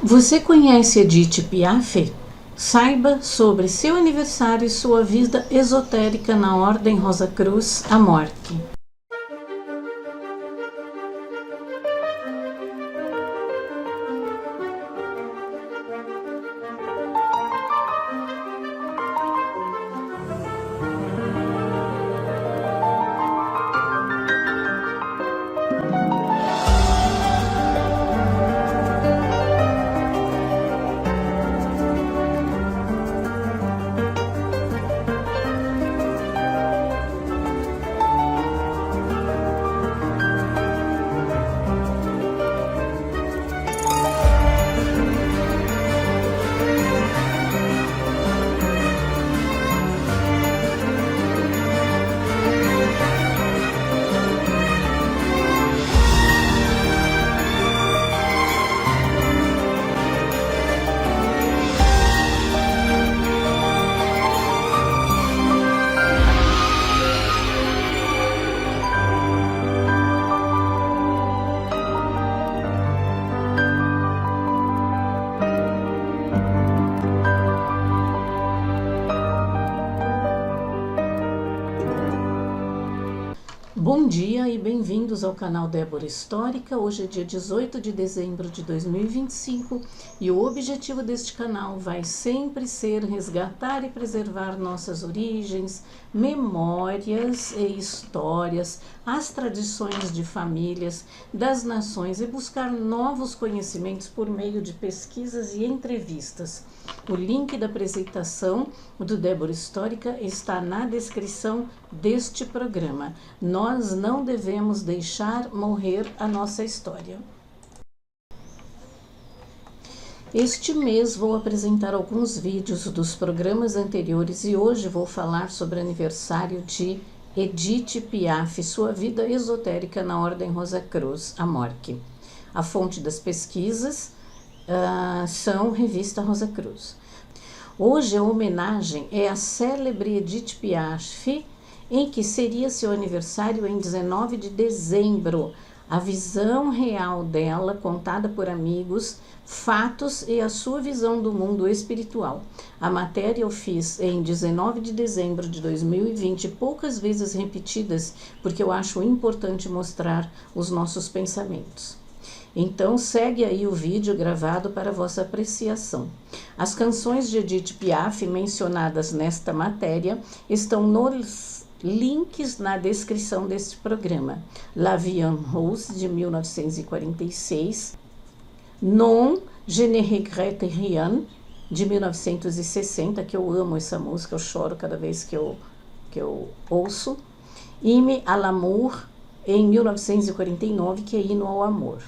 Você conhece Edith Piaf? Saiba sobre seu aniversário e sua vida esotérica na Ordem Rosa Cruz, a Morte. Bom dia e bem-vindos ao canal Débora Histórica. Hoje é dia 18 de dezembro de 2025 e o objetivo deste canal vai sempre ser resgatar e preservar nossas origens, memórias e histórias, as tradições de famílias das nações e buscar novos conhecimentos por meio de pesquisas e entrevistas. O link da apresentação do Débora Histórica está na descrição deste programa. Nós não devemos deixar morrer a nossa história. Este mês vou apresentar alguns vídeos dos programas anteriores e hoje vou falar sobre o aniversário de Edith Piaf, sua vida esotérica na Ordem Rosa Cruz, a Morte. A fonte das pesquisas são Revista Rosa Cruz. Hoje a homenagem é à célebre Edith Piaf, em que seria seu aniversário em 19 de dezembro. A visão real dela, contada por amigos, fatos e a sua visão do mundo espiritual. A matéria eu fiz em 19 de dezembro de 2020, poucas vezes repetidas, porque eu acho importante mostrar os nossos pensamentos. Então segue aí o vídeo gravado para vossa apreciação. As canções de Edith Piaf mencionadas nesta matéria estão nos links na descrição deste programa. La Vie en Rose, de 1946, Non, Je ne regrette rien, de 1960, que eu amo essa música, eu choro cada vez que eu ouço, Hymne à l'amour, em 1949, que é Hino ao Amor.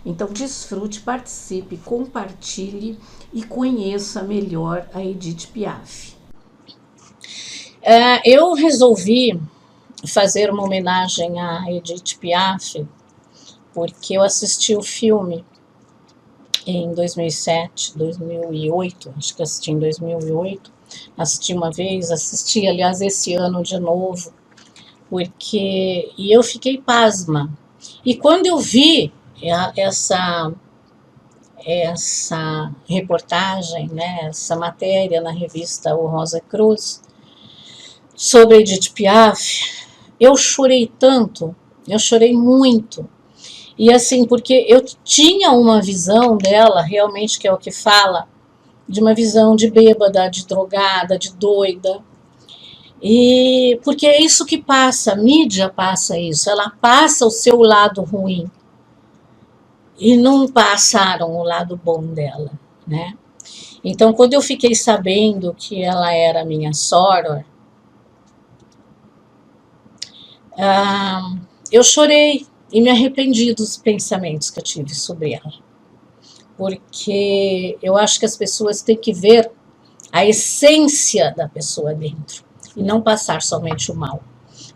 Então desfrute, participe, compartilhe e conheça melhor a Edith Piaf. Eu resolvi fazer uma homenagem a Edith Piaf porque eu assisti o filme em 2007, 2008, acho que assisti em 2008, assisti uma vez, assisti aliás esse ano de novo, e eu fiquei pasma. E quando eu vi essa reportagem, né, essa matéria na revista O Rosa Cruz sobre Edith Piaf, eu chorei tanto, eu chorei muito. E assim, porque eu tinha uma visão dela, realmente, que é o que fala, de uma visão de bêbada, de drogada, de doida. E porque é isso que passa, a mídia passa isso, ela passa o seu lado ruim. E não passaram o lado bom dela, né? Então, quando eu fiquei sabendo que ela era minha soror, eu chorei e me arrependi dos pensamentos que eu tive sobre ela. Porque eu acho que as pessoas têm que ver a essência da pessoa dentro e não passar somente o mal.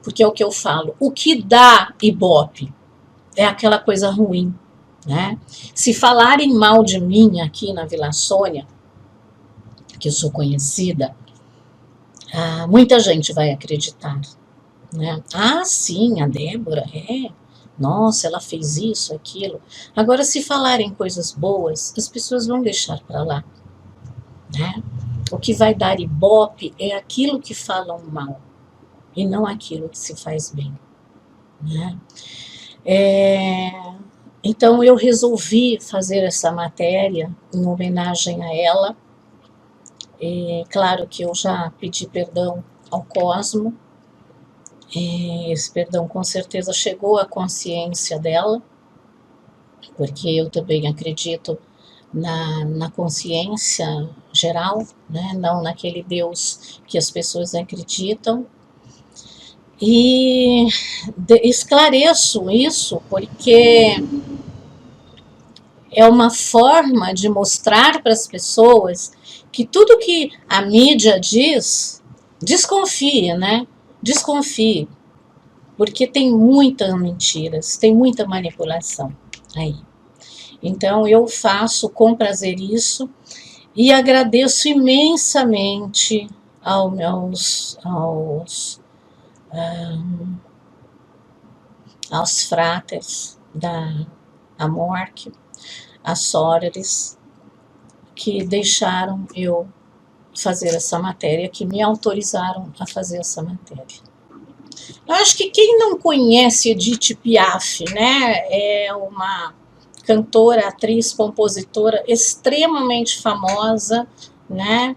Porque é o que eu falo, o que dá ibope é aquela coisa ruim. Né? Se falarem mal de mim aqui na Vila Sônia, que eu sou conhecida, muita gente vai acreditar. Né? Ah, sim, a Débora, Nossa, ela fez isso, aquilo. Agora, se falarem coisas boas, as pessoas vão deixar para lá, né? O que vai dar ibope é aquilo que falam mal e não aquilo que se faz bem, né? Então eu resolvi fazer essa matéria em homenagem a ela. Claro que eu já pedi perdão ao Cosmo, esse perdão com certeza chegou à consciência dela, porque eu também acredito na consciência geral, né? Não naquele Deus que as pessoas acreditam. E esclareço isso porque é uma forma de mostrar para as pessoas que tudo que a mídia diz, desconfie, né? Desconfie, porque tem muitas mentiras, tem muita manipulação aí. Então eu faço com prazer isso e agradeço imensamente aos fratres da Amorque, as Sorores, que deixaram eu fazer essa matéria, que me autorizaram a fazer essa matéria. Eu acho que quem não conhece Edith Piaf, né, é uma cantora, atriz, compositora extremamente famosa, né,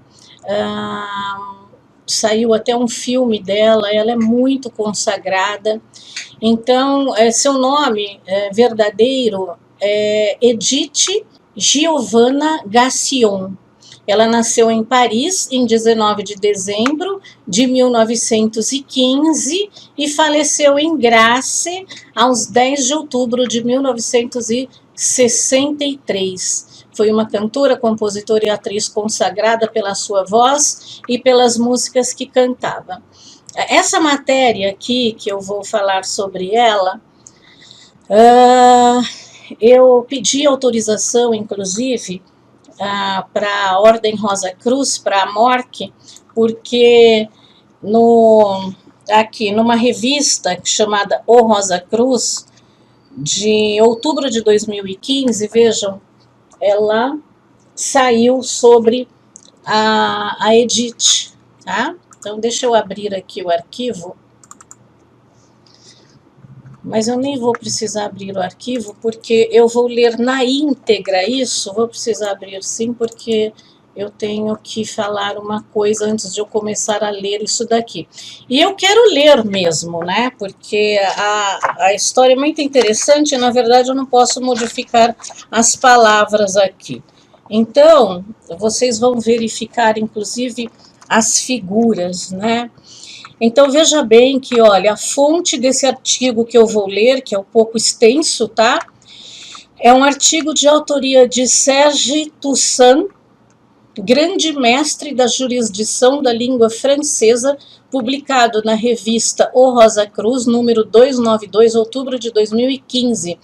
saiu até um filme dela, ela é muito consagrada. Então, seu nome verdadeiro é Edith Giovanna Gassion. Ela nasceu em Paris em 19 de dezembro de 1915 e faleceu em Grasse aos 10 de outubro de 1963. Foi uma cantora, compositora e atriz consagrada pela sua voz e pelas músicas que cantava. Essa matéria aqui, que eu vou falar sobre ela, eu pedi autorização, inclusive, para a Ordem Rosa Cruz, para a Amorque, porque aqui numa revista chamada O Rosa Cruz, de outubro de 2015, vejam, ela saiu sobre a Edith, tá? Então, deixa eu abrir aqui o arquivo. Mas eu nem vou precisar abrir o arquivo, porque eu vou ler na íntegra isso. Vou precisar abrir sim, porque eu tenho que falar uma coisa antes de eu começar a ler isso daqui. E eu quero ler mesmo, né? Porque a história é muito interessante e, na verdade, eu não posso modificar as palavras aqui. Então, vocês vão verificar, inclusive, as figuras, né? Então, veja bem que, olha, a fonte desse artigo que eu vou ler, que é um pouco extenso, tá? É um artigo de autoria de Serge Toussaint, grande mestre da jurisdição da língua francesa, publicado na revista O Rosa Cruz, número 292, outubro de 2015,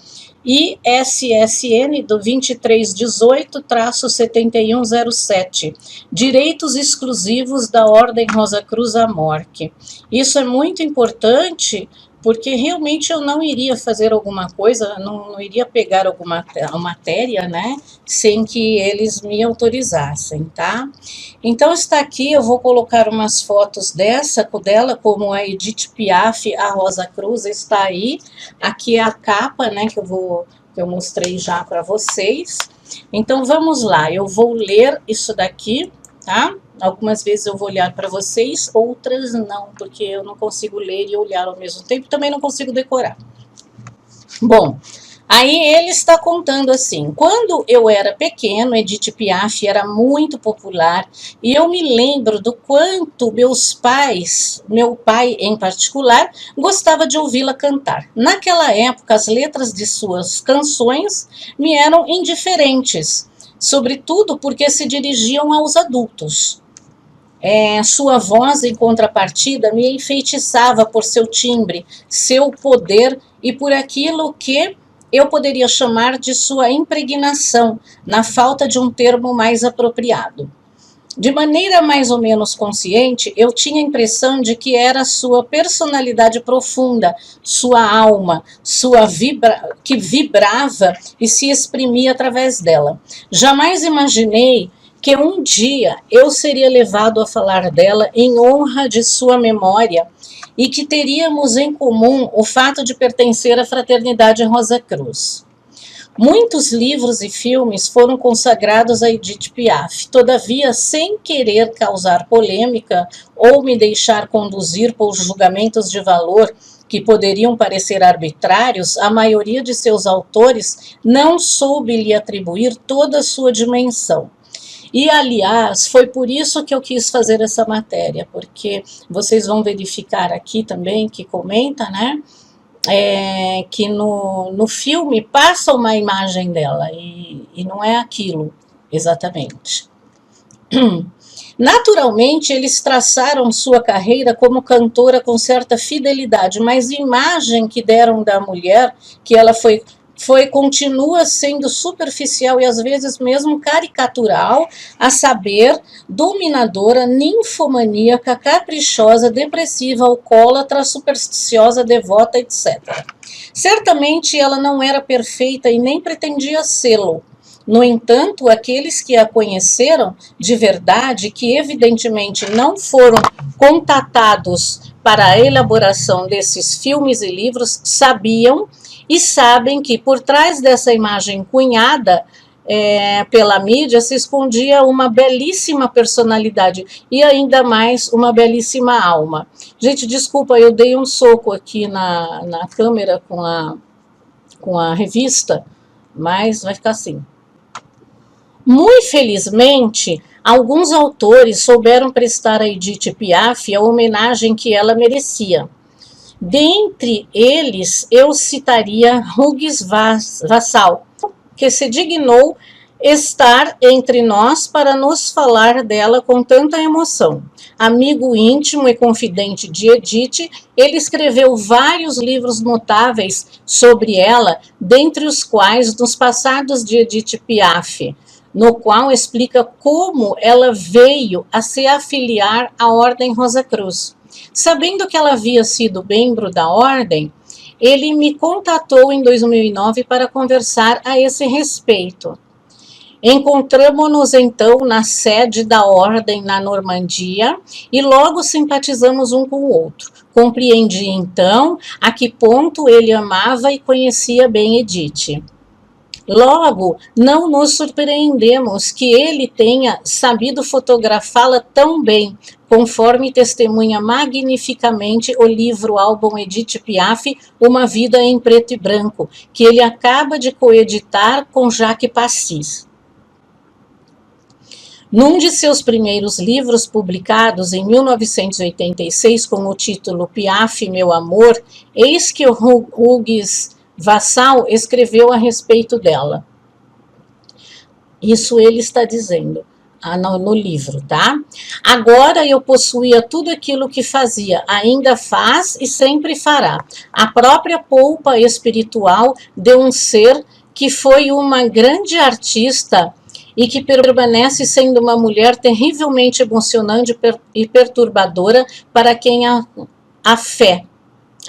ISSN do 2318-7107, Direitos Exclusivos da Ordem Rosa Cruz Amorque. Isso é muito importante, porque realmente eu não iria fazer alguma coisa, não iria pegar alguma matéria, né, sem que eles me autorizassem, tá? Então está aqui, eu vou colocar umas fotos dela, como a Edith Piaf, a Rosa Cruz está aí. Aqui é a capa, né, que eu mostrei já para vocês. Então vamos lá, eu vou ler isso daqui, tá? Algumas vezes eu vou olhar para vocês, outras não, porque eu não consigo ler e olhar ao mesmo tempo, também não consigo decorar. Bom, aí ele está contando assim: quando eu era pequeno, Edith Piaf era muito popular, e eu me lembro do quanto meus pais, meu pai em particular, gostava de ouvi-la cantar. Naquela época, as letras de suas canções me eram indiferentes, sobretudo porque se dirigiam aos adultos. Sua voz, em contrapartida, me enfeitiçava por seu timbre, seu poder e por aquilo que eu poderia chamar de sua impregnação, na falta de um termo mais apropriado. De maneira mais ou menos consciente, eu tinha a impressão de que era sua personalidade profunda, sua alma, que vibrava e se exprimia através dela. Jamais imaginei que um dia eu seria levado a falar dela em honra de sua memória e que teríamos em comum o fato de pertencer à Fraternidade Rosa Cruz. Muitos livros e filmes foram consagrados a Edith Piaf. Todavia, sem querer causar polêmica ou me deixar conduzir por julgamentos de valor que poderiam parecer arbitrários, a maioria de seus autores não soube lhe atribuir toda a sua dimensão. E, aliás, foi por isso que eu quis fazer essa matéria, porque vocês vão verificar aqui também, que comenta, né? Que no filme passa uma imagem dela e não é aquilo exatamente. Naturalmente, eles traçaram sua carreira como cantora com certa fidelidade, mas a imagem que deram da mulher, que ela continua sendo superficial e às vezes mesmo caricatural, a saber, dominadora, ninfomaníaca, caprichosa, depressiva, alcoólatra, supersticiosa, devota, etc. Certamente ela não era perfeita e nem pretendia sê-lo. No entanto, aqueles que a conheceram de verdade, que evidentemente não foram contatados para a elaboração desses filmes e livros, sabiam e sabem que por trás dessa imagem cunhada pela mídia se escondia uma belíssima personalidade e ainda mais uma belíssima alma. Gente, desculpa, eu dei um soco aqui na câmera com a revista, mas vai ficar assim. Muito felizmente, alguns autores souberam prestar a Edith Piaf a homenagem que ela merecia. Dentre eles, eu citaria Hugues Vassal, que se dignou estar entre nós para nos falar dela com tanta emoção. Amigo íntimo e confidente de Edith, ele escreveu vários livros notáveis sobre ela, dentre os quais Nos Passados de Edith Piaf, no qual explica como ela veio a se afiliar à Ordem Rosa Cruz. Sabendo que ela havia sido membro da ordem, ele me contatou em 2009 para conversar a esse respeito. Encontramo-nos então na sede da ordem na Normandia e logo simpatizamos um com o outro. Compreendi então a que ponto ele amava e conhecia bem Edith. Logo, não nos surpreendemos que ele tenha sabido fotografá-la tão bem, conforme testemunha magnificamente o livro-álbum Edith Piaf, Uma Vida em Preto e Branco, que ele acaba de coeditar com Jacques Passis. Num de seus primeiros livros, publicados em 1986 com o título Piaf, Meu Amor, eis que o Hugues Vassal escreveu a respeito dela. Isso ele está dizendo no livro, tá? Agora eu possuía tudo aquilo que fazia, ainda faz e sempre fará. A própria polpa espiritual de um ser que foi uma grande artista e que permanece sendo uma mulher terrivelmente emocionante e perturbadora para quem a fé,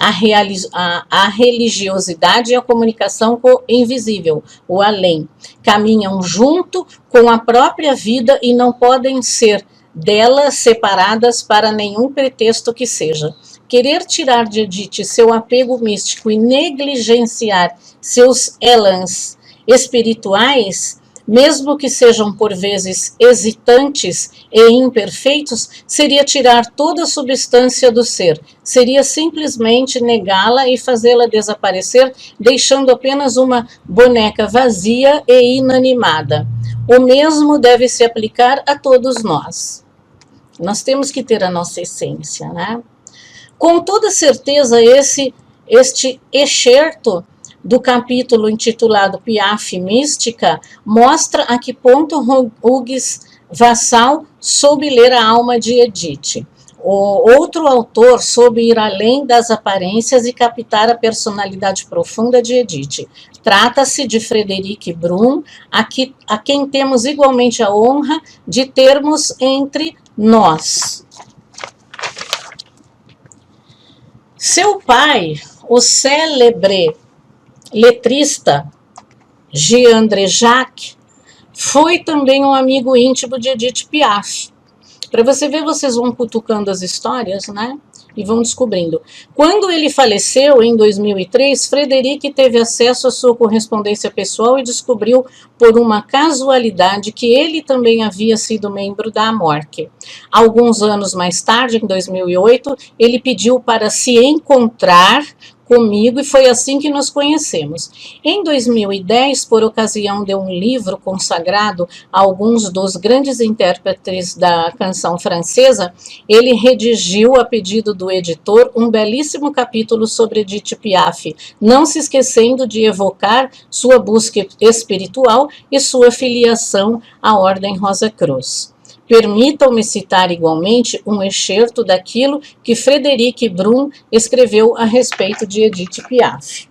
a religiosidade e a comunicação com o invisível, o além, caminham junto com a própria vida e não podem ser dela separadas para nenhum pretexto que seja. Querer tirar de Edith seu apego místico e negligenciar seus élans espirituais, mesmo que sejam por vezes hesitantes e imperfeitos, seria tirar toda a substância do ser, seria simplesmente negá-la e fazê-la desaparecer, deixando apenas uma boneca vazia e inanimada. O mesmo deve se aplicar a todos nós. Nós temos que ter a nossa essência, né? Com toda certeza, este excerto do capítulo intitulado Piaf Mística mostra a que ponto Hugues Vassal soube ler a alma de Edith. Outro autor soube ir além das aparências e captar a personalidade profunda de Edith. Trata-se de Frederic Brum, a quem temos igualmente a honra de termos entre nós. Seu pai, o célebre letrista Jean-André Jacques, foi também um amigo íntimo de Edith Piaf. Para você ver, vocês vão cutucando as histórias, né? E vão descobrindo. Quando ele faleceu, em 2003, Frederic teve acesso à sua correspondência pessoal e descobriu, por uma casualidade, que ele também havia sido membro da Amorque. Alguns anos mais tarde, em 2008, ele pediu para se encontrar comigo e foi assim que nos conhecemos. Em 2010, por ocasião de um livro consagrado a alguns dos grandes intérpretes da canção francesa, ele redigiu, a pedido do editor, um belíssimo capítulo sobre Edith Piaf, não se esquecendo de evocar sua busca espiritual e sua filiação à Ordem Rosa Cruz. Permitam-me citar igualmente um excerto daquilo que Frederic Brum escreveu a respeito de Edith Piaf.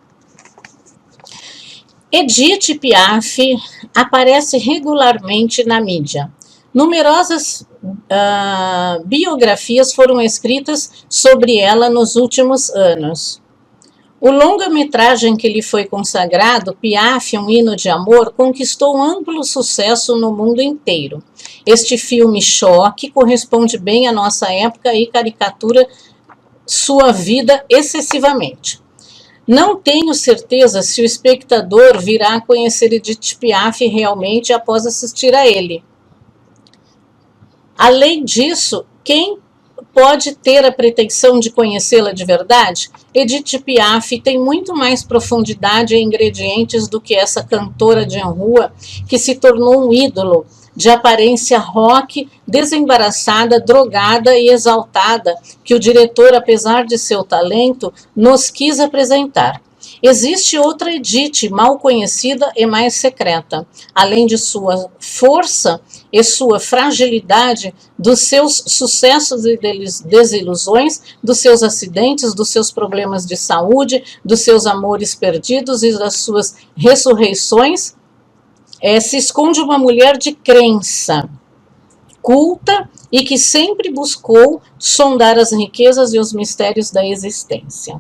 Edith Piaf aparece regularmente na mídia. Numerosas biografias foram escritas sobre ela nos últimos anos. O longa-metragem que lhe foi consagrado, Piaf, um hino de amor, conquistou um amplo sucesso no mundo inteiro. Este filme choque corresponde bem à nossa época e caricatura sua vida excessivamente. Não tenho certeza se o espectador virá a conhecer Edith Piaf realmente após assistir a ele. Além disso, quem pode ter a pretensão de conhecê-la de verdade? Edith Piaf tem muito mais profundidade e ingredientes do que essa cantora de rua que se tornou um ídolo, de aparência rock, desembaraçada, drogada e exaltada, que o diretor, apesar de seu talento, nos quis apresentar. Existe outra Edith, mal conhecida e mais secreta. Além de sua força e sua fragilidade, dos seus sucessos e desilusões, dos seus acidentes, dos seus problemas de saúde, dos seus amores perdidos e das suas ressurreições, se esconde uma mulher de crença, culta e que sempre buscou sondar as riquezas e os mistérios da existência.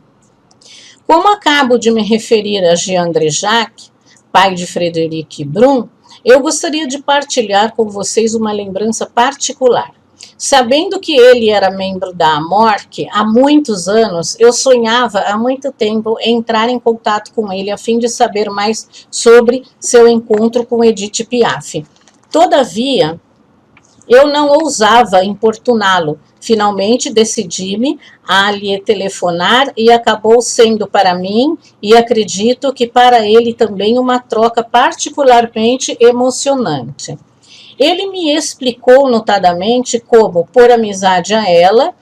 Como acabo de me referir a Jean-André Jacques, pai de Frederic Brum, eu gostaria de partilhar com vocês uma lembrança particular. Sabendo que ele era membro da Amorque há muitos anos, eu sonhava há muito tempo em entrar em contato com ele a fim de saber mais sobre seu encontro com Edith Piaf. Todavia, eu não ousava importuná-lo. Finalmente decidi-me a lhe telefonar e acabou sendo para mim, e acredito que para ele também, uma troca particularmente emocionante. Ele me explicou notadamente como, por amizade a ela,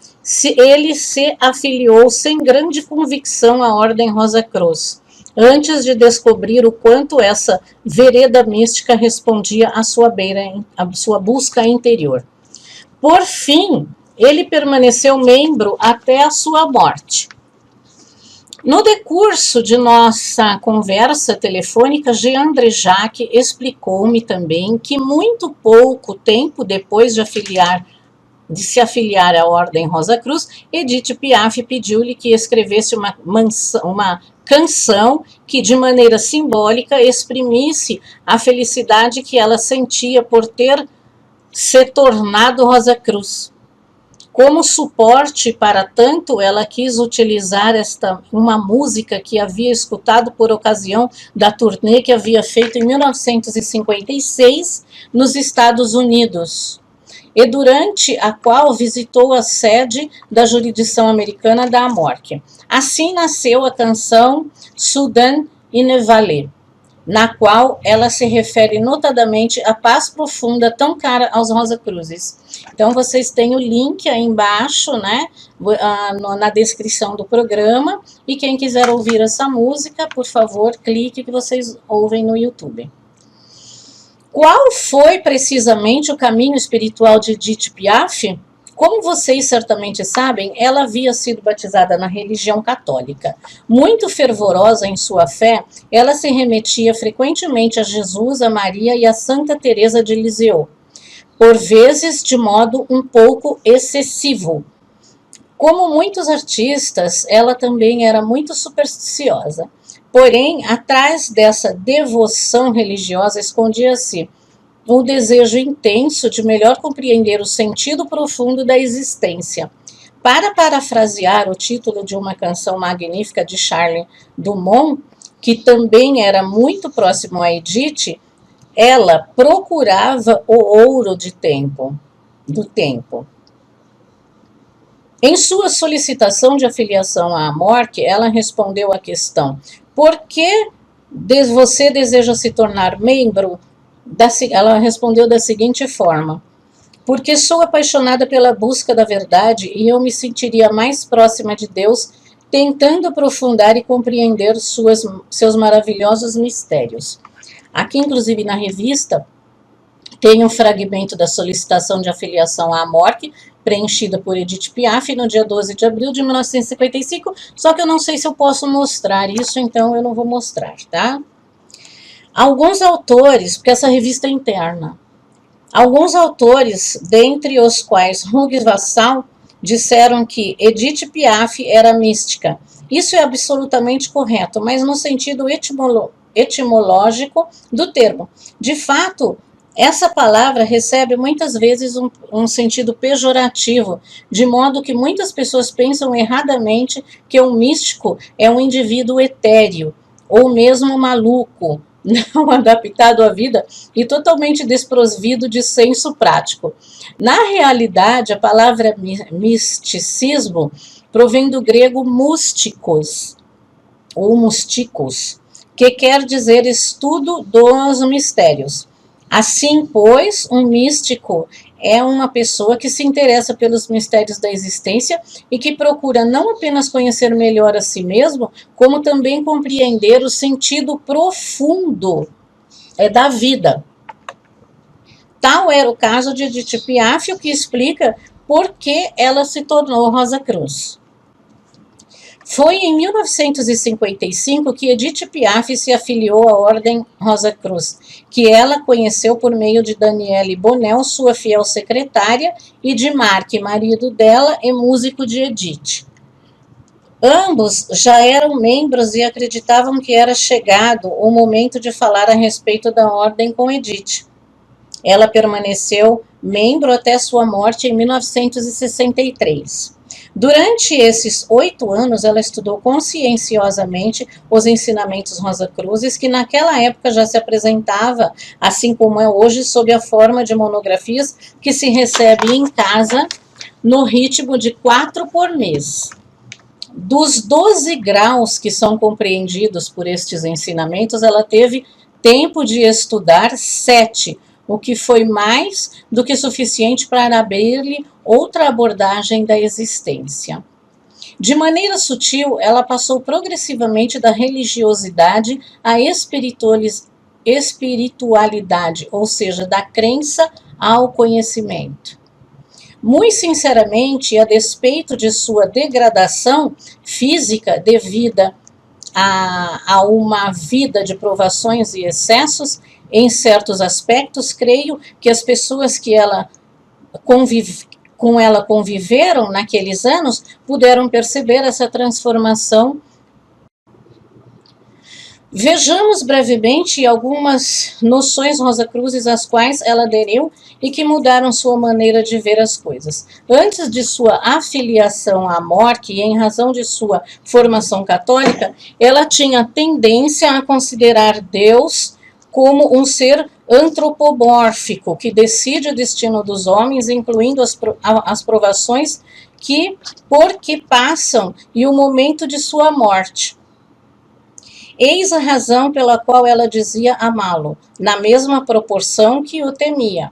ele se afiliou sem grande convicção à Ordem Rosa Cruz, antes de descobrir o quanto essa vereda mística respondia à sua busca interior. Por fim, ele permaneceu membro até a sua morte. No decurso de nossa conversa telefônica, Jean-André Jacques explicou-me também que muito pouco tempo depois de se afiliar à Ordem Rosa Cruz, Edith Piaf pediu-lhe que escrevesse uma canção que, de maneira simbólica, exprimisse a felicidade que ela sentia por ter se tornado Rosa Cruz. Como suporte para tanto, ela quis utilizar uma música que havia escutado por ocasião da turnê que havia feito em 1956 nos Estados Unidos, e durante a qual visitou a sede da jurisdição americana da Amorque. Assim nasceu a canção Soudain Inévalée, na qual ela se refere notadamente à paz profunda tão cara aos Rosa Cruzes. Então, vocês têm o link aí embaixo, né, na descrição do programa, e quem quiser ouvir essa música, por favor, clique que vocês ouvem no YouTube. Qual foi precisamente o caminho espiritual de Edith Piaf? Como vocês certamente sabem, ela havia sido batizada na religião católica. Muito fervorosa em sua fé, ela se remetia frequentemente a Jesus, a Maria e a Santa Teresa de Lisieux, por vezes de modo um pouco excessivo. Como muitos artistas, ela também era muito supersticiosa. Porém, atrás dessa devoção religiosa escondia-se um desejo intenso de melhor compreender o sentido profundo da existência. Para parafrasear o título de uma canção magnífica de Charles Dumont, que também era muito próximo a Edith, ela procurava o ouro do tempo. Em sua solicitação de afiliação à morte, ela respondeu à questão: por que você deseja se tornar membro? Ela respondeu da seguinte forma: porque sou apaixonada pela busca da verdade e eu me sentiria mais próxima de Deus tentando aprofundar e compreender seus maravilhosos mistérios. Aqui, inclusive, na revista, tem um fragmento da solicitação de afiliação à morte, preenchida por Edith Piaf no dia 12 de abril de 1955, só que eu não sei se eu posso mostrar isso, então eu não vou mostrar, tá? Alguns autores, porque essa revista é interna, alguns autores, dentre os quais Hugues Vassal, disseram que Edith Piaf era mística. Isso é absolutamente correto, mas no sentido etimológico do termo. De fato, essa palavra recebe muitas vezes um sentido pejorativo, de modo que muitas pessoas pensam erradamente que um místico é um indivíduo etéreo, ou mesmo maluco, não adaptado à vida e totalmente desprovido de senso prático. Na realidade, a palavra misticismo provém do grego músticos, ou musticos, que quer dizer estudo dos mistérios. Assim, pois, um místico é uma pessoa que se interessa pelos mistérios da existência e que procura não apenas conhecer melhor a si mesmo, como também compreender o sentido profundo da vida. Tal era o caso de Edith Piaf, o que explica por que ela se tornou Rosa Cruz. Foi em 1955 que Edith Piaf se afiliou à Ordem Rosa Cruz, que ela conheceu por meio de Daniele Bonel, sua fiel secretária, e de Mark, marido dela e músico de Edith. Ambos já eram membros e acreditavam que era chegado o momento de falar a respeito da Ordem com Edith. Ela permaneceu membro até sua morte em 1963. Durante esses 8 anos, ela estudou conscienciosamente os ensinamentos Rosacruzes, que naquela época já se apresentava, assim como é hoje, sob a forma de monografias que se recebe em casa, no ritmo de 4 por mês. Dos 12 graus que são compreendidos por estes ensinamentos, ela teve tempo de estudar 7, o que foi mais do que suficiente para abrir-lhe outra abordagem da existência. De maneira sutil, ela passou progressivamente da religiosidade à espiritualidade, ou seja, da crença ao conhecimento. Muito sinceramente, a despeito de sua degradação física devida a uma vida de provações e excessos, em certos aspectos, creio que as pessoas que com ela conviveram naqueles anos puderam perceber essa transformação. Vejamos brevemente algumas noções Rosacruzes às quais ela aderiu e que mudaram sua maneira de ver as coisas. Antes de sua afiliação à morte e em razão de sua formação católica, ela tinha tendência a considerar Deus como um ser antropomórfico, que decide o destino dos homens, incluindo as provações por que passam e o momento de sua morte. Eis a razão pela qual ela dizia amá-lo, na mesma proporção que o temia.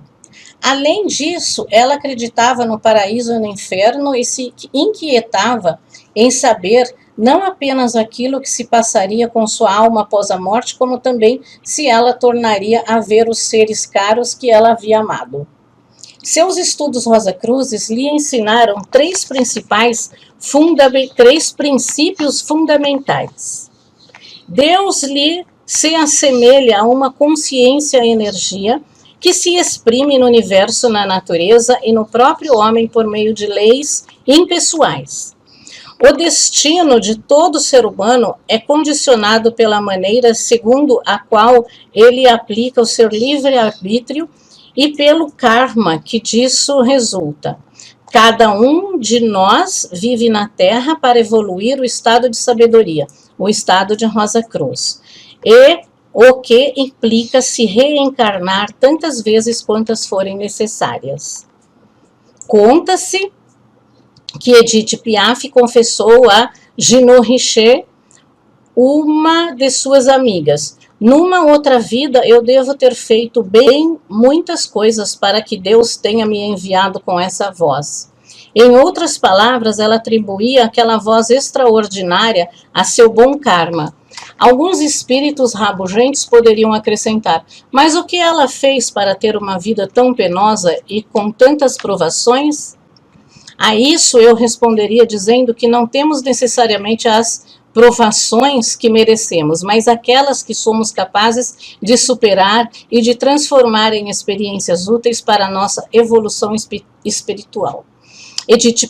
Além disso, ela acreditava no paraíso e no inferno e se inquietava em saber não apenas aquilo que se passaria com sua alma após a morte, como também se ela tornaria a ver os seres caros que ela havia amado. Seus estudos Rosacruzes lhe ensinaram três princípios fundamentais. Deus lhe se assemelha a uma consciência-energia que se exprime no universo, na natureza e no próprio homem por meio de leis impessoais. O destino de todo ser humano é condicionado pela maneira segundo a qual ele aplica o seu livre-arbítrio e pelo karma que disso resulta. Cada um de nós vive na Terra para evoluir o estado de sabedoria, o estado de Rosa Cruz, e o que implica se reencarnar tantas vezes quantas forem necessárias. Conta-se que Edith Piaf confessou a Ginot Richet, uma de suas amigas: numa outra vida eu devo ter feito bem muitas coisas para que Deus tenha me enviado com essa voz. Em outras palavras, ela atribuía aquela voz extraordinária a seu bom karma. Alguns espíritos rabugentes poderiam acrescentar: mas o que ela fez para ter uma vida tão penosa e com tantas provações? A isso eu responderia dizendo que não temos necessariamente as provações que merecemos, mas aquelas que somos capazes de superar e de transformar em experiências úteis para a nossa evolução espiritual. Edith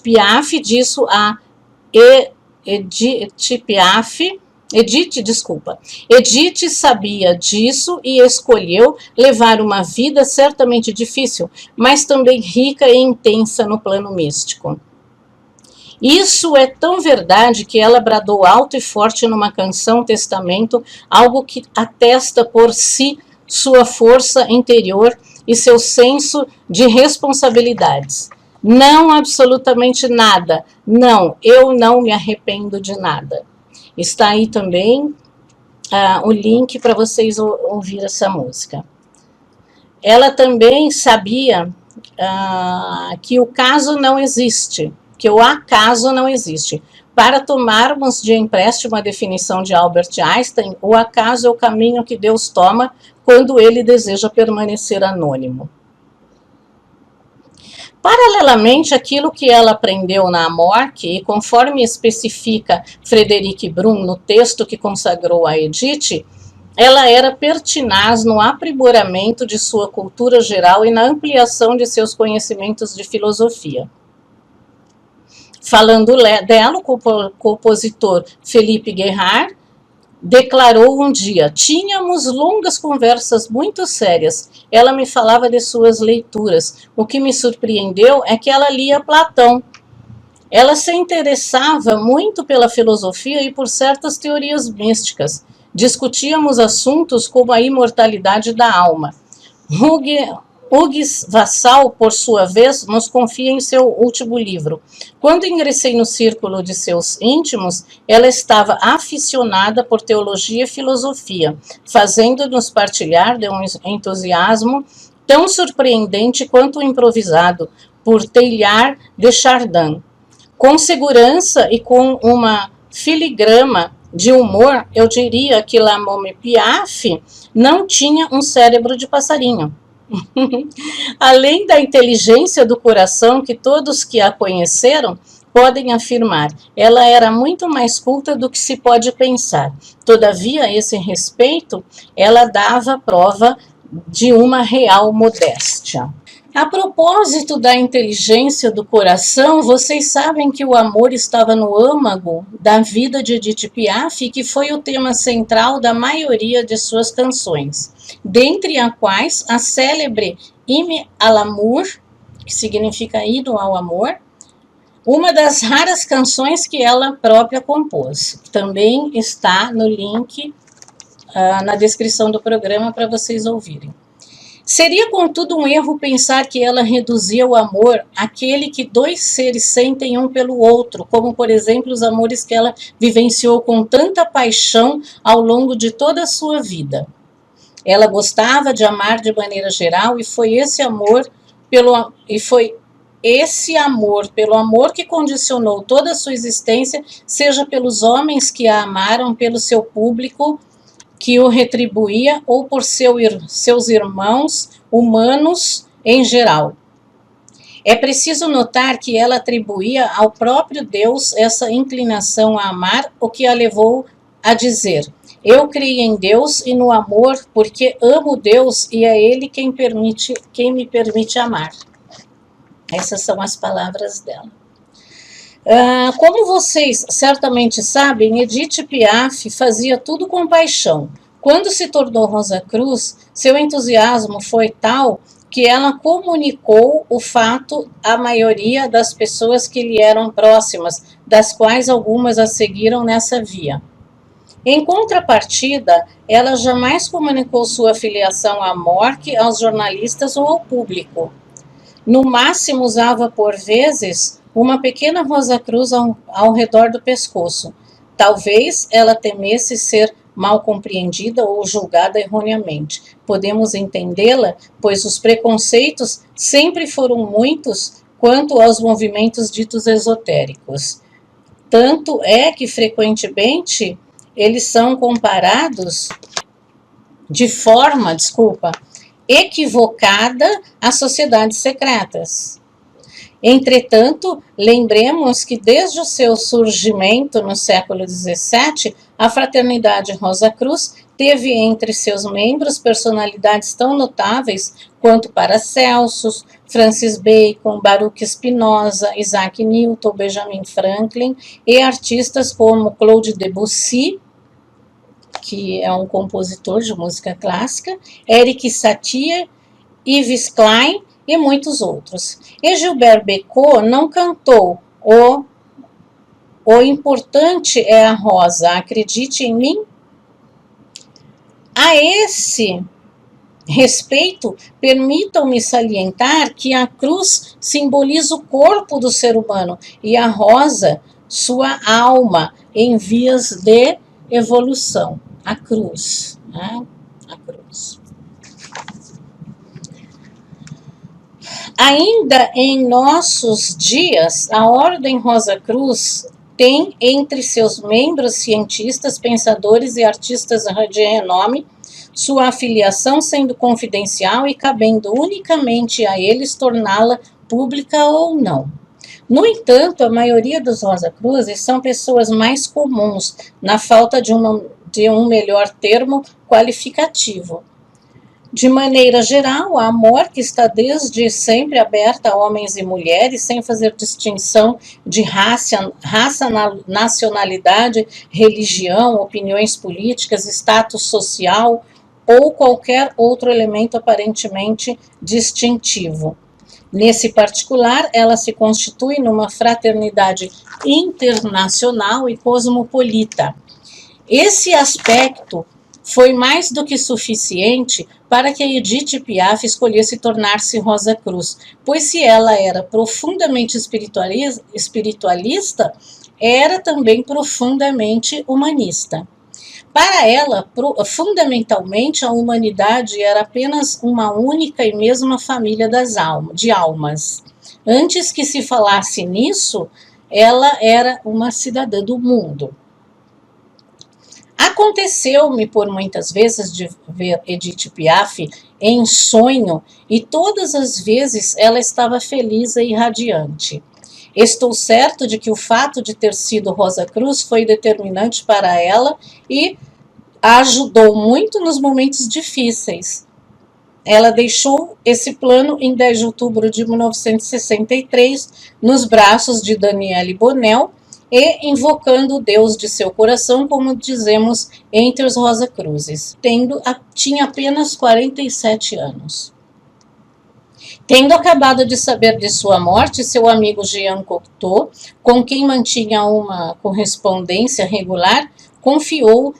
sabia disso e escolheu levar uma vida certamente difícil, mas também rica e intensa no plano místico. Isso é tão verdade que ela bradou alto e forte numa canção testamento, algo que atesta por si sua força interior e seu senso de responsabilidades. Não, absolutamente nada. Não, eu não me arrependo de nada. Está aí também o link para vocês ouvir essa música. Ela também sabia que o caso não existe, que o acaso não existe. Para tomarmos de empréstimo a definição de Albert Einstein, o acaso é o caminho que Deus toma quando ele deseja permanecer anônimo. Paralelamente, aquilo que ela aprendeu na Amorque, e conforme especifica Frederic Brum no texto que consagrou a Edith, ela era pertinaz no aprimoramento de sua cultura geral e na ampliação de seus conhecimentos de filosofia. Falando dela, o compositor Philippe Guerard declarou um dia: tínhamos longas conversas muito sérias. Ela me falava de suas leituras. O que me surpreendeu é que ela lia Platão. Ela se interessava muito pela filosofia e por certas teorias místicas. Discutíamos assuntos como a imortalidade da alma. Hugues Vassal, por sua vez, nos confia em seu último livro: quando ingressei no círculo de seus íntimos, ela estava aficionada por teologia e filosofia, fazendo-nos partilhar de um entusiasmo tão surpreendente quanto improvisado por Teilhard de Chardin. Com segurança e com uma filigrama de humor, eu diria que La Momie Piaf não tinha um cérebro de passarinho. Além da inteligência do coração que todos que a conheceram podem afirmar, ela era muito mais culta do que se pode pensar. Todavia, a esse respeito, ela dava prova de uma real modéstia. A propósito da inteligência do coração, vocês sabem que o amor estava no âmago da vida de Edith Piaf, que foi o tema central da maioria de suas canções, dentre as quais a célebre Hymne à l'amour, que significa hino ao amor, uma das raras canções que ela própria compôs. Também está no link na descrição do programa para vocês ouvirem. Seria, contudo, um erro pensar que ela reduzia o amor àquele que dois seres sentem um pelo outro, como, por exemplo, os amores que ela vivenciou com tanta paixão ao longo de toda a sua vida. Ela gostava de amar de maneira geral e foi esse amor pelo amor que condicionou toda a sua existência, seja pelos homens que a amaram, pelo seu público que o retribuía ou por seus irmãos humanos em geral. É preciso notar que ela atribuía ao próprio Deus essa inclinação a amar, o que a levou a dizer: eu creio em Deus e no amor, porque amo Deus e é Ele quem me permite amar. Essas são as palavras dela. Como vocês certamente sabem, Edith Piaf fazia tudo com paixão. Quando se tornou Rosa Cruz, seu entusiasmo foi tal que ela comunicou o fato à maioria das pessoas que lhe eram próximas, das quais algumas a seguiram nessa via. Em contrapartida, ela jamais comunicou sua filiação à morte aos jornalistas ou ao público. No máximo, usava por vezes uma pequena rosa cruz ao redor do pescoço. Talvez ela temesse ser mal compreendida ou julgada erroneamente. Podemos entendê-la, pois os preconceitos sempre foram muitos quanto aos movimentos ditos esotéricos. Tanto é que, frequentemente, eles são comparados de forma, equivocada às sociedades secretas. Entretanto, lembremos que desde o seu surgimento no século XVII, a Fraternidade Rosa Cruz teve entre seus membros personalidades tão notáveis quanto Paracelsus, Francis Bacon, Baruch Spinoza, Isaac Newton, Benjamin Franklin e artistas como Claude Debussy, que é um compositor de música clássica, Eric Satie, Yves Klein e muitos outros. E Gilbert Bécaud não cantou o importante é a rosa, acredite em mim? A esse respeito, permitam-me salientar que a cruz simboliza o corpo do ser humano e a rosa, sua alma, em vias de evolução. A cruz, né? A cruz. Ainda em nossos dias, a Ordem Rosa Cruz tem entre seus membros cientistas, pensadores e artistas de renome, sua afiliação sendo confidencial e cabendo unicamente a eles torná-la pública ou não. No entanto, a maioria dos Rosa Cruzes são pessoas mais comuns, na falta de um melhor termo qualificativo. De maneira geral, a amor, que está desde sempre aberta a homens e mulheres, sem fazer distinção de raça, nacionalidade, religião, opiniões políticas, status social ou qualquer outro elemento aparentemente distintivo. Nesse particular, ela se constitui numa fraternidade internacional e cosmopolita. Esse aspecto foi mais do que suficiente para que a Edith Piaf escolhesse tornar-se Rosa Cruz, pois se ela era profundamente espiritualista, era também profundamente humanista. Para ela, fundamentalmente, a humanidade era apenas uma única e mesma família de almas. Antes que se falasse nisso, ela era uma cidadã do mundo. Aconteceu-me por muitas vezes de ver Edith Piaf em sonho e todas as vezes ela estava feliz e radiante. Estou certo de que o fato de ter sido Rosa Cruz foi determinante para ela e a ajudou muito nos momentos difíceis. Ela deixou esse plano em 10 de outubro de 1963 nos braços de Daniele Bonel, e invocando o Deus de seu coração, como dizemos entre os Rosa Cruzes. Tinha apenas 47 anos. Tendo acabado de saber de sua morte, seu amigo Jean Cocteau, com quem mantinha uma correspondência regular, confiou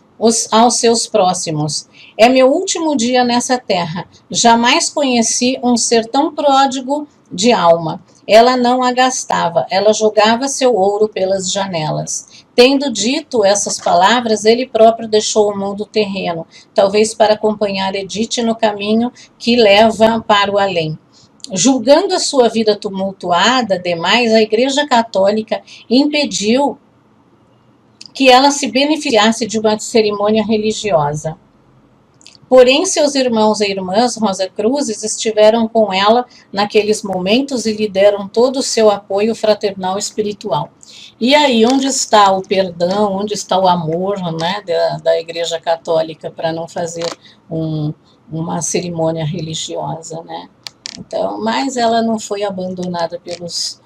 aos seus próximos. É meu último dia nessa terra. Jamais conheci um ser tão pródigo de alma. Ela não a gastava, ela jogava seu ouro pelas janelas. Tendo dito essas palavras, ele próprio deixou o mundo terreno, talvez para acompanhar Edith no caminho que leva para o além. Julgando a sua vida tumultuada demais, a Igreja Católica impediu que ela se beneficiasse de uma cerimônia religiosa. Porém, seus irmãos e irmãs Rosa Cruzes estiveram com ela naqueles momentos e lhe deram todo o seu apoio fraternal e espiritual. E aí, onde está o perdão, onde está o amor, né, da Igreja Católica para não fazer uma cerimônia religiosa, né? Então, mas ela não foi abandonada pelos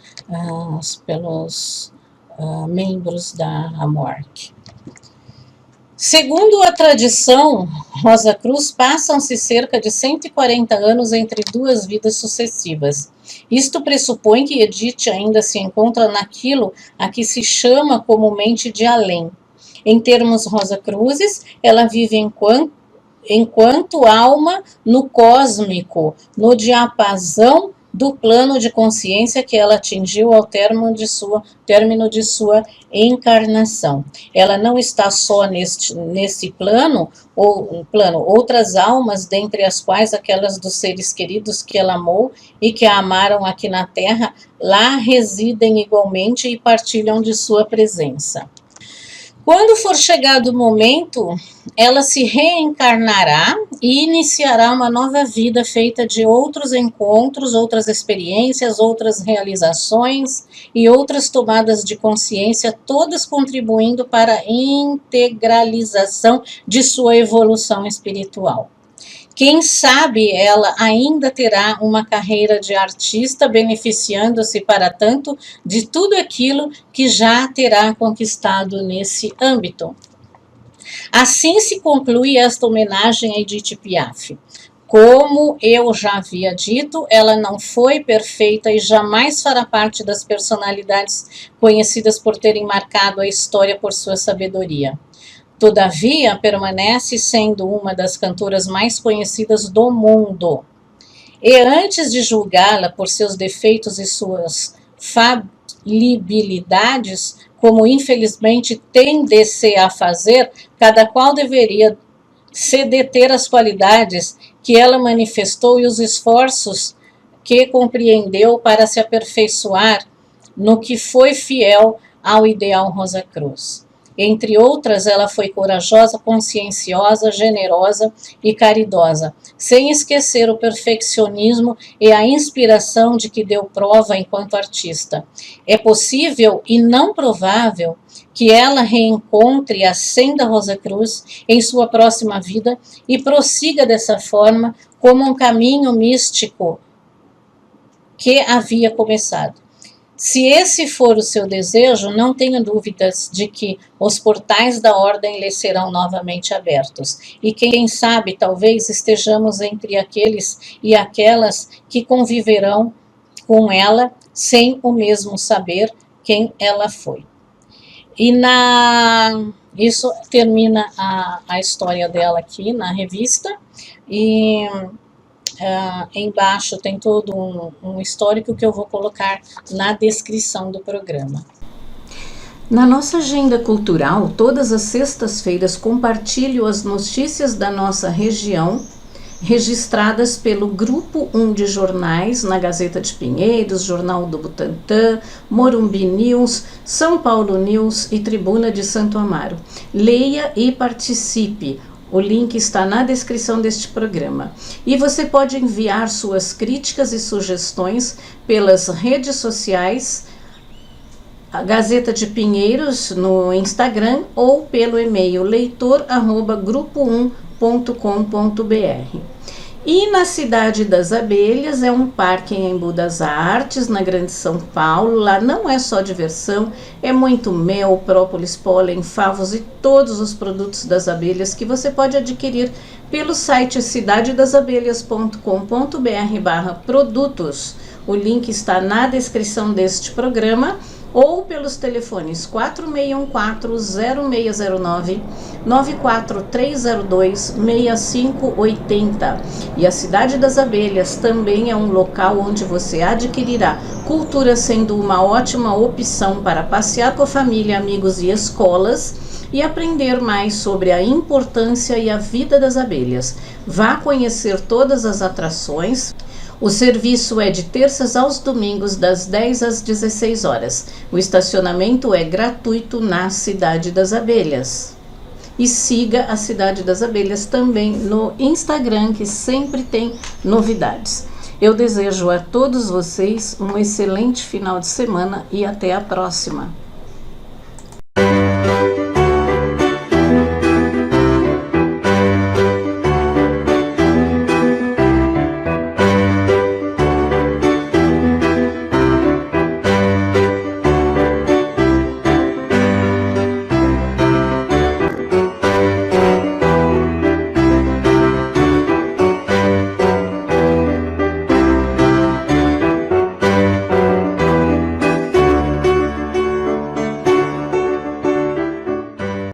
membros da AMORC. Segundo a tradição, Rosa Cruz, passam-se cerca de 140 anos entre duas vidas sucessivas. Isto pressupõe que Edith ainda se encontra naquilo a que se chama comumente de além. Em termos Rosa Cruzes, ela vive enquanto alma no cósmico, no diapasão do plano de consciência que ela atingiu ao término de sua encarnação. Ela não está só nesse plano, outras almas, dentre as quais aquelas dos seres queridos que ela amou e que a amaram aqui na Terra, lá residem igualmente e partilham de sua presença. Quando for chegado o momento, ela se reencarnará e iniciará uma nova vida feita de outros encontros, outras experiências, outras realizações e outras tomadas de consciência, todas contribuindo para a integralização de sua evolução espiritual. Quem sabe ela ainda terá uma carreira de artista, beneficiando-se para tanto de tudo aquilo que já terá conquistado nesse âmbito. Assim se conclui esta homenagem a Edith Piaf. Como eu já havia dito, ela não foi perfeita e jamais fará parte das personalidades conhecidas por terem marcado a história por sua sabedoria. Todavia, permanece sendo uma das cantoras mais conhecidas do mundo. E antes de julgá-la por seus defeitos e suas falibilidades, como infelizmente tende-se a fazer, cada qual deveria se deter às qualidades que ela manifestou e os esforços que compreendeu para se aperfeiçoar no que foi fiel ao ideal Rosa Cruz. Entre outras, ela foi corajosa, conscienciosa, generosa e caridosa, sem esquecer o perfeccionismo e a inspiração de que deu prova enquanto artista. É possível e não provável que ela reencontre a senda Rosa Cruz em sua próxima vida e prossiga dessa forma como um caminho místico que havia começado. Se esse for o seu desejo, não tenha dúvidas de que os portais da ordem lhe serão novamente abertos. E quem sabe, talvez estejamos entre aqueles e aquelas que conviverão com ela sem o mesmo saber quem ela foi. E isso termina a história dela aqui na revista. E embaixo tem todo um histórico que eu vou colocar na descrição do programa. Na nossa agenda cultural, todas as sextas-feiras compartilho as notícias da nossa região, registradas pelo Grupo 1 de jornais na Gazeta de Pinheiros, Jornal do Butantã, Morumbi News, São Paulo News e Tribuna de Santo Amaro. Leia e participe. O link está na descrição deste programa. E você pode enviar suas críticas e sugestões pelas redes sociais, a Gazeta de Pinheiros no Instagram ou pelo e-mail leitor@grupo1.com.br. E na Cidade das Abelhas é um parque em Embu das Artes, na Grande São Paulo. Lá não é só diversão, é muito mel, própolis, pólen, favos e todos os produtos das abelhas que você pode adquirir pelo site cidadedasabelhas.com.br/produtos. O link está na descrição deste programa ou pelos telefones 4614-0609, 94302-6580. E a Cidade das Abelhas também é um local onde você adquirirá cultura, sendo uma ótima opção para passear com a família, amigos e escolas e aprender mais sobre a importância e a vida das abelhas. Vá conhecer todas as atrações. O serviço é de terças aos domingos, das 10 às 16 horas. O estacionamento é gratuito na Cidade das Abelhas. e siga a Cidade das Abelhas também no Instagram, que sempre tem novidades. Eu desejo a todos vocês um excelente final de semana e até a próxima.